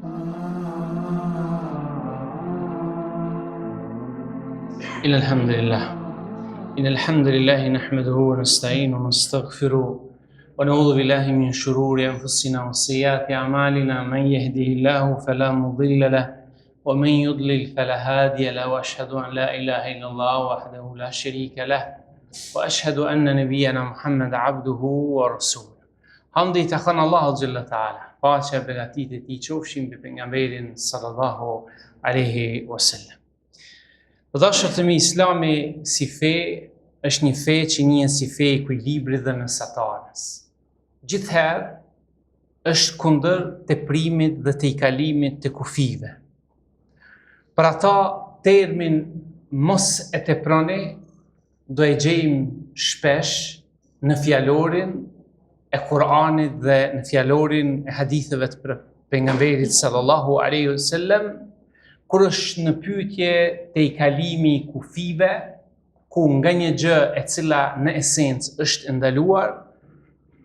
إن الحمد لله نحمده ونستعينه ونستغفره ونعوذ بالله من شرور أنفسنا وسيئات أعمالنا من يهده الله فلا مضل له ومن يضلل فلا هادي له وأشهد أن لا إله إلا الله وحده لا شريك له وأشهد أن نبينا محمد عبده ورسوله. Hamdi të thënë Allahu Gjelle Taala, paqja begatit e tij qofshin mbi pejgamberin sallallahu alaihi wasallam. Dashur të mi, Islami si fe është një fe që njihet si fe i ekuilibrit dhe mesatarës. Gjithherë është kundër teprimit dhe tejkalimit të kufive. Për ata termin mos e teproni do e gjejmë shpesh në fjalorin e Kur'anit dhe në fjalorin e haditheve të pejgamberit sallallahu alaihi wasallam, kur është në pyetje tejkalimi i kufive, ku nga një gjë e cila në esencë është ndaluar,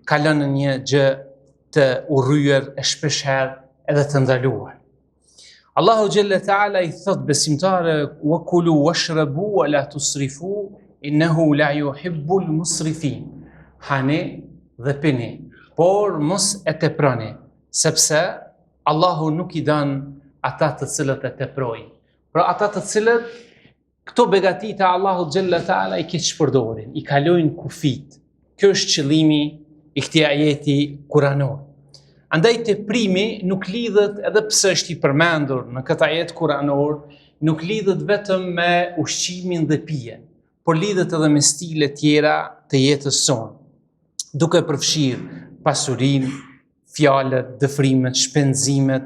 kalon në një gjë të urryer e shpeshherë edhe të ndaluar. Allahu Gjelle Taala i thot besimtarëve: "Wa kulu washrabu wa la tusrifu innahu la yuhibbul musrifin." Hani dhe pini, por mos e teproni, sepse Allahu nuk i don ata të cilët e teprojnë. Pra ata të cilët këto begati të Allahu Gjelle Taala i keq përdorin, i kalojnë kufit. Kjo është qëllimi i këtij ajeti kuranor. Andaj teprimi nuk lidhet, edhe pse është i përmendur në këtë ajet kuranor, nuk lidhet vetëm me ushqimin dhe pijen, por lidhet edhe me stile tjera të jetës sonë, duke përfshirë pasurinë, fjalët, dëfrimet, shpenzimet,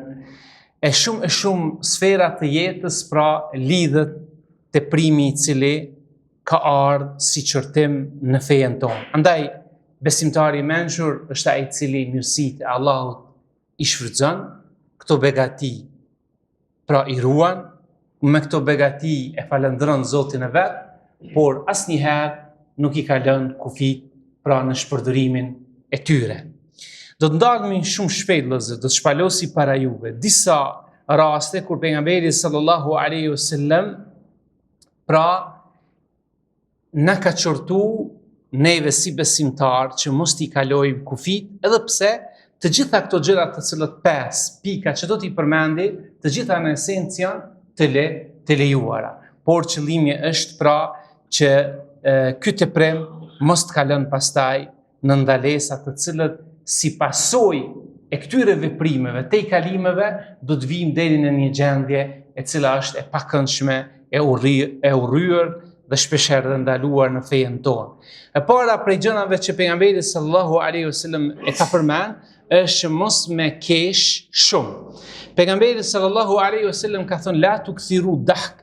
e shumë sfera të jetës, pra lidhet teprimi i cili ka ardhur si qërtim në fejen tonë. Andaj, besimtari i mençur është ai i cili mirësitë e Allahut i shfrytëzon, këto begati pra i ruan, me këto begati e falendron Zotin e vet, por asnjëherë nuk i ka lënë kufit pra në shpërdorimin e tyre. Do të ndalemi shumë shpejt, vëllezër, do të shpalosi para juve disa raste kur pejgamberi sallallahu alaihi wasallam pra na ka çortu neve si besimtar që mos t'i kalojmë kufit, edhe pse të gjitha këto gjëra të cilët 5 pika që do t'i përmendi, të gjitha në esencë janë të lejuara. Por qëllimi është pra që ky teprim mos të kalon pastaj në ndalesa të cilët si pasojë e këtyre veprimeve, te i kalimeve, do të vijmë deri në një gjendje e cila është e pakëndshme, e urryer dhe shpeshherë ndaluar në fejen tonë. E para prej gjërave që pejgamberi sallallahu alaihi wasallam e ka përmend është që mos me kesh shumë. Pejgamberi sallallahu alaihi wasallam ka thënë: "La tukthiru dahk,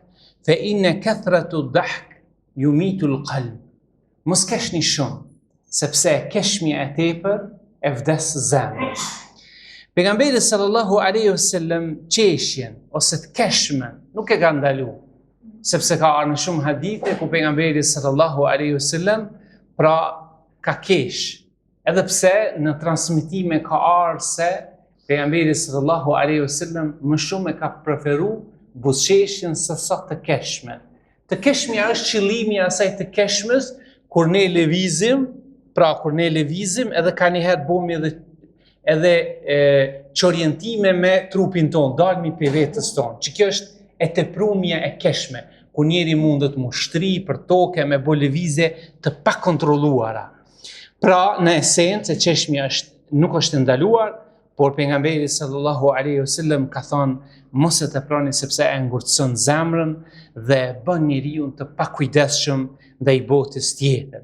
fa inna kathratu dahk yumitul qalb." Mos keshni shumë, sepse keshmja e tepër e vdes zemrën. Pejgamberi sallallahu alaihi wasallam qeshjen ose të keshmen nuk e ka ndaluar, sepse ka ardhur në shumë hadithe ku pejgamberi sallallahu alaihi wasallam pra ka kesh, edhe pse në transmetime ka ardhur se pejgamberi sallallahu alaihi wasallam më shumë e ka preferuar buzëqeshjen se sa të keshmen. Të keshmja është qëllimi i asaj të keshmës kur ne lëvizim, edhe ka njëherë bomi edhe çorientime me trupin tonë, dalmi për vetës tonë, që kjo është e teprumja e keshme, ku njeri mundet mu shtri për toke me bo lëvizje të pakontrolluara. Pra, në esencë, qeshmja nuk është ndaluar, por pejgamberi sallallahu alaihi wasallam ka thonë: "Mos e teproni sepse e ngurtëson zemrën dhe bën njeriu të pakujdesshëm ndaj botës tjetër."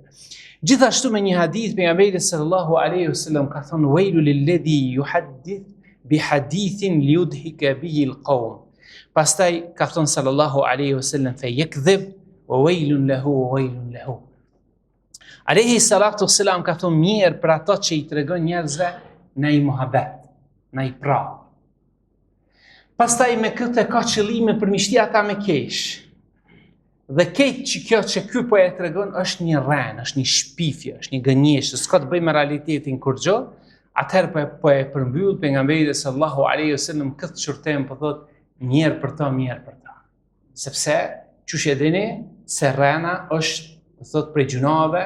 Gjithashtu me një hadith pejgamberi sallallahu alaihi wasallam ka thonë: "Wailu lilladhi yuhaddith bi hadithin liyudhika bihi alqawm." Pastaj ka thonë sallallahu alaihi wasallam: "Fa yakdhib wa wailun lahu." Alayhi salatu wassalam ka thonë: "Mirë për ato që i tregon njerëzve në i muhabet, në i pra." Pastaj me këtë ka qëllime për mishti ata me kesh. Dhe keq që kjo që ky po e tregon është një rren, është një shpifje, është një gënjeshtër, s'ka të bëjë me realitetin kur gjë, Atëherë po e përmbyll pejgamberi sallallahu alaihi wasallam këtë çortem, po thot mirë për ta, mirë për ta. Sepse çush e dini se rrena është, do thot, prej gjunave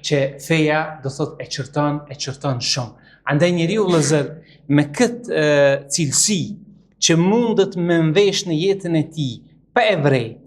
që feja, do thot, e çorton shumë. Andaj njeriu vëllazër me këtë cilësi që mundet me nvesh në jetën e tij pa e vrejt,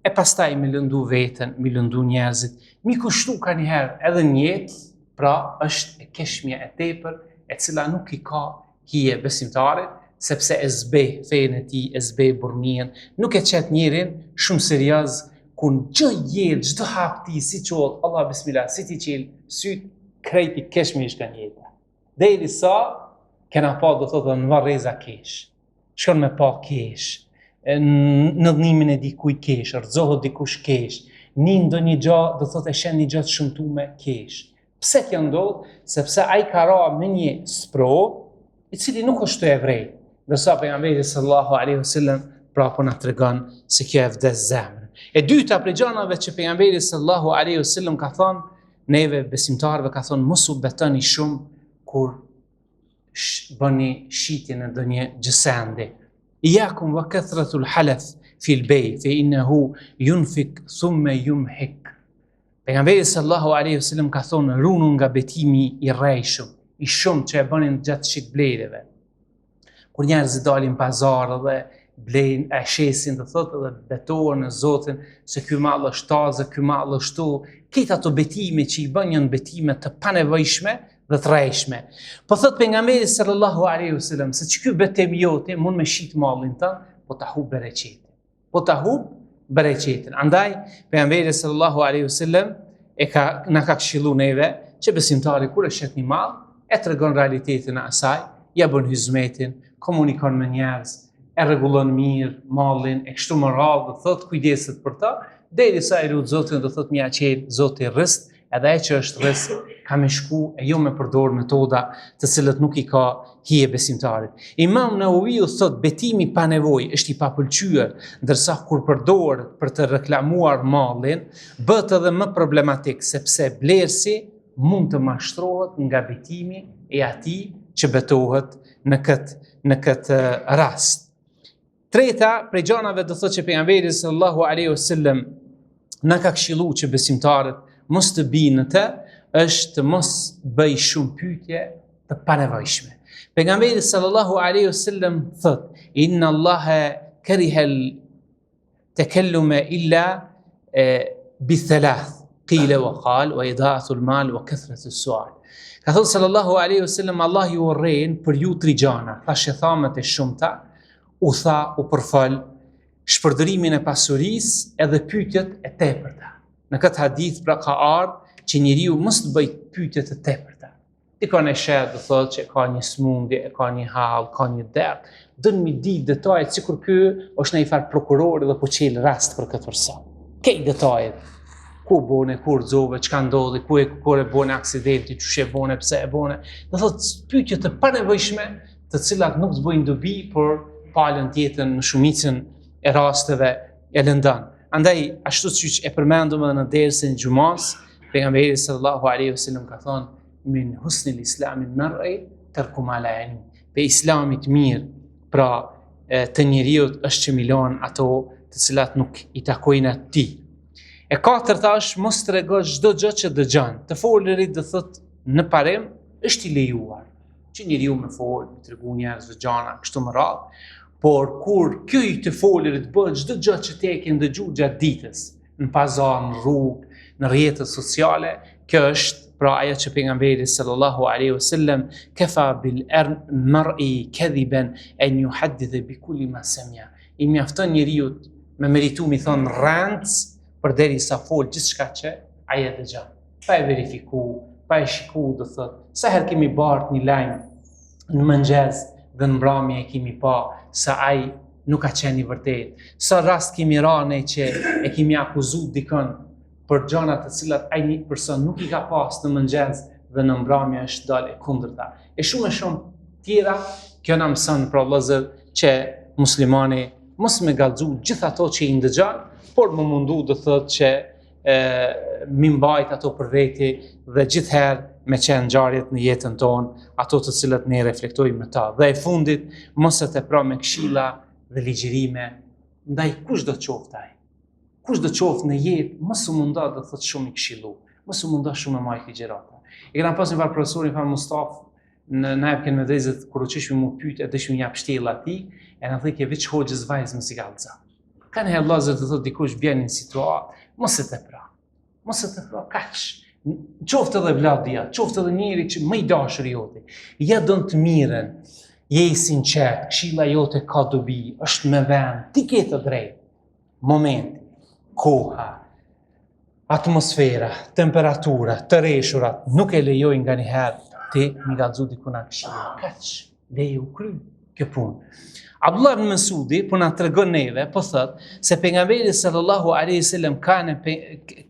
e pastaj me lëndu veten, me lëndu njerëzit, mi kushtu ka njëherë edhe në jetë, pra është e keshmja e tepër, e cila nuk i ka hije besimtarit, sepse e zbeh fejën e tij, e zbeh burrnien, nuk e qet njerin shumë serioz, ku në gjë jetë, çdo hap ti si qoll, Allah bismillah, si ti qel, syt krejt i keshmi i shkan jeta. Derisa kena pa, do thotë, në varreza kesh. Shkon me pa kesh. Në dhënimin e dikuj kesh, rëzohet dikush kesh, një ndonjë gjë, do thotë, e shen një gjë të shëmtume kesh. Pse kjo ndodh? Sepse ai ka ra me një sprov, i cili nuk është e vrejt. Ndërsa pejgamberi sallallahu alaihi wasallam pra po na tregon se kjo e vdes zemrën. E dyta prej gjanave që pejgamberi sallallahu alaihi wasallam ka thënë neve besimtarëve, ka thënë mos u betoni shumë kur bëni shitje në ndonjë gjësende. Iyakum wa kathratul halath fi al-bay fa innahu yunfik thumma yumhik. Pejgamberi sallallahu alaihi wasallam ka thonë runu nga betimi i rrejshëm, i shumë që e bënin gjatë shitblerjeve. Kur njerëzit dalin pazar dhe blejnë, e shesin, të thotë, dhe betohen në Zotin se ky mall është tazë, ky mall është tu, këto ato betime që i bën janë betime të panevojshme dhe të rrejshme. Po thot pejgamberi sallallahu alaihi wasallam se ky betem jote mund me shit mallin tënd, po ta hub bereqetin. Po ta hub bereqetin. Andaj pejgamberi sallallahu alaihi wasallam na ka këshilluar neve që besimtari kur e shet një mall, e tregon realitetin e asaj, ja bën hizmetin, komunikon me njerëz, e rregullon mirë mallin, e kështu me radhë, do thot kujdeset për ta, derisa i lut Zotin, do thot mja qel Zoti rrist, edhe ai që është rrist ka me shku e jo me përdor metoda të cilët nuk i ka hije besimtarit. Imam Nawawiu thot betimi pa nevojë është i papëlqyer, ndërsa kur përdoret për të reklamuar mallin, bëhet edhe më problematik sepse blersi mund të mashtrohet nga betimi e atij që betohet në këtë rast. Treta prej gjanave do thotë që pejgamberi sallallahu alaihi wasallam na ka këshilluar që besimtarët mos të binë të, është të mos bëj shumë pyetje të panevojshme. Pejgamberi sallallahu alaihi wasallam thotë inna Allaha kariha al-takalluma illa bi thalath qila wa qal wa ida'atu al-mal wa kathratu as-su'al. Ka thënë sallallahu alaihi wasallam Allah ju urrejn për ju 3 gjana, thashë thamet e shumta, u tha, u përfal, shpërdërimin e pasurisë edhe pyetjet e tepërta. Në këtë hadith pra ka ardhur që njeriu mos të bëj pyetje të tepërta. Dikon e shet do thotë që ka një smundje, ka një hall, ka një dert, dën mi di detajet sikur ky është një far prokuror dhe po çel rast për këtë person. Këto detajet. Ku bone, kur zove, çka ndodhi, kur e bone aksidenti, çush e bone, pse e bone. Do thotë pyetje të panevojshme, të cilat nuk zbojnë dobi, por palën tjetër në shumicën e rasteve e lëndon. Andaj ashtu siç e përmendëm edhe në dersën e xumas, pejgamberi sallallahu alaihi wasallam ka thonë min husnil islami mar'i tarku ma la yani. Pe islamit mirë, pra të njeriu është që milon ato të cilat nuk i takojnë atij. E katërta është mos tregosh çdo gjë që dëgjon. Të folurit do thotë në parim është i lejuar që njeriu me fol, me tregu njerëzve gjëra kështu më radh, por kur ky i të folurit bëhet çdo gjë që ti e ke ndëgjuar gjatë ditës, në pazar, në rrugë, në rrjetet sociale, kjo është pra ajo që pejgamberi sallallahu alaihi wasallam kafa bil mar'i kadhiban an yuhaddith bi kulli ma sami'a. I mjafton njeriu me meritu mi thon rant përderisa fol gjithçka që ai e dëgjon. Pa e verifiku, pa e shiku, do thot, sa herë kemi bart një lajm në mëngjes dhe në mbrëmje e kemi pa se ai nuk ka qenë i vërtet. Sa rast kemi rane që e kemi akuzuar dikën për gjëra të cilat ai një person nuk i ka pas në mëngjes dhe në mbrëmje është dalë e kundërta. E shumë tjera, kjo na mëson pra vëllezër që muslimani mos me gallxu gjithë ato që i ndëgjon, por më mundu do thotë që mi mbajt ato për veti dhe gjithherë me qenë ngjarjet në jetën tonë, ato të cilat ne reflektojmë me ta. Dhe e fundit, mos e tepro me këshilla dhe ligjërime ndaj kush do të qoftë ai. Kush do të qoftë në jetë, mos u mundo të thotë shumë i këshillu, mos u mundo shumë me majt ligjërata. E kena pas një farë profesor, një farë Mustaf, në Napken me dhezët, kur u qeshme mu pyet, e dëshme një apshtjela ati, e në thëjke veç hoqës vajzë më si galëza. Ka në hellazër të thotë dikush bjenë në situatë, mos e tepra, kaq. Qoftë edhe vladja, qoftë edhe njeri që më i dashur jote, ja dën të mirën, je i sinqert, këshilla jote ka dobi, është me vend, ti ke të drejtë. Momenti, koha, atmosfera, temperatura, të reshurat, nuk e lejojnë nga njëherë ti mi gallëzu dikuna këshilla. Kaq, leje u kry, kjo punë. Abdullah ibn Mesudi, po na tregon neve, po thot se pejgamberi sallallahu alaihi wasallam ka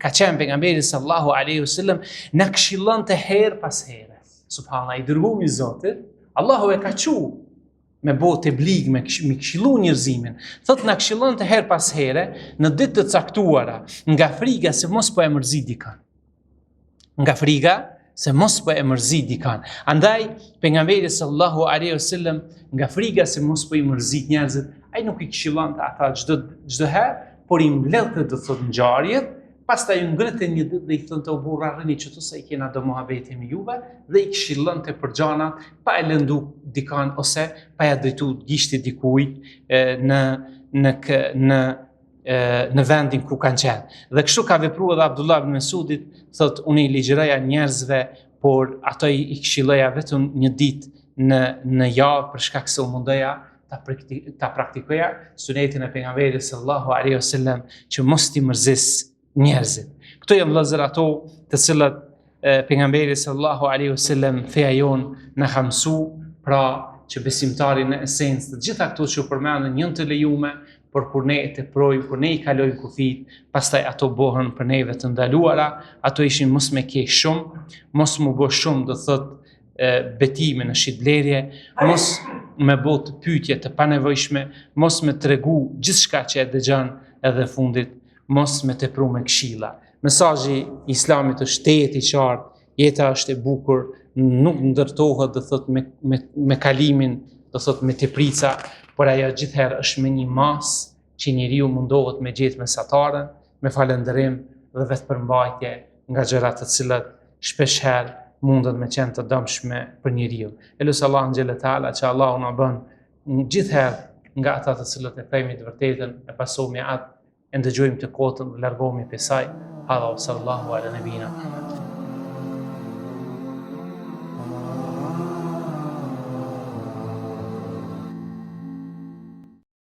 qenë pejgamberi sallallahu alaihi wasallam na këshillonte herë pas here. Subhanallahu, i dërguar i Zotit, Allahu e ka thënë me botë blig me këshillu njerëzimin. Thot na këshillonte herë pas here në ditë të caktuara, nga friga se mos po e mërzi dikan. Nga friga se mos po e mërzi dikan. Andaj, pejgamberi sallallahu alaihi wasallam nga friga se mos po i mërzit njerëzit, ai nuk i këshillonte ata çdo herë, por i mbledhte do thotë ngjarjet, pastaj u ngritën një ditë dhe i thonte o burra rrini çtu se i kena do muhabeti me juve dhe i këshillonte për gjana pa e lëndu dikan ose pa ja drejtu gishti dikujt në vendin ku kanë qenë. Dhe kështu ka vepruar edhe Abdullah ibn Mesudit, thotë unë i ligjëroja njerëzve, por ato i këshilloja vetëm një ditë në javë për shkak se u mundoja ta praktikoja sunetin e pejgamberit sallallahu alaihi wasallam që mos ti mërzis njerëzit. Këto janë vëllezër ato të cilat pejgamberi sallallahu alaihi wasallam feja jon na ka mësuar, pra që besimtari në esencë të gjitha këto që u përmendën janë të lejume, por kur ne e teprojmë, kur ne i kalojmë kufit, pastaj ato bëhen për neve të ndaluara, ato ishin mos me keq shumë, mos mu bë shumë do thotë betime në shitblerje, mos me bë të pyetje të panevojshme, mos me tregu gjithçka që e dëgjon edhe fundit, mos me tepru me këshilla. Mesazhi i Islamit është i qartë, jeta është e bukur, nuk ndërtohet do thotë me kalimin, do thotë me teprica, por ajo gjithherë është me një masë që njeriu mundohet me gjetë mesataren, me falënderim dhe vetë përmbajtje nga gjërat të cilat shpeshherë mundet me qenë të dëmshme për njeriu. Elus Allah në gjellë ta'ala që Allah unë bën gjithherë nga ata të cilat e themi të vërtetën, e pasohemi atë, e ndëgjojmë të kotën dhe largohemi për saj. Hadha wa sallallahu ala nabina.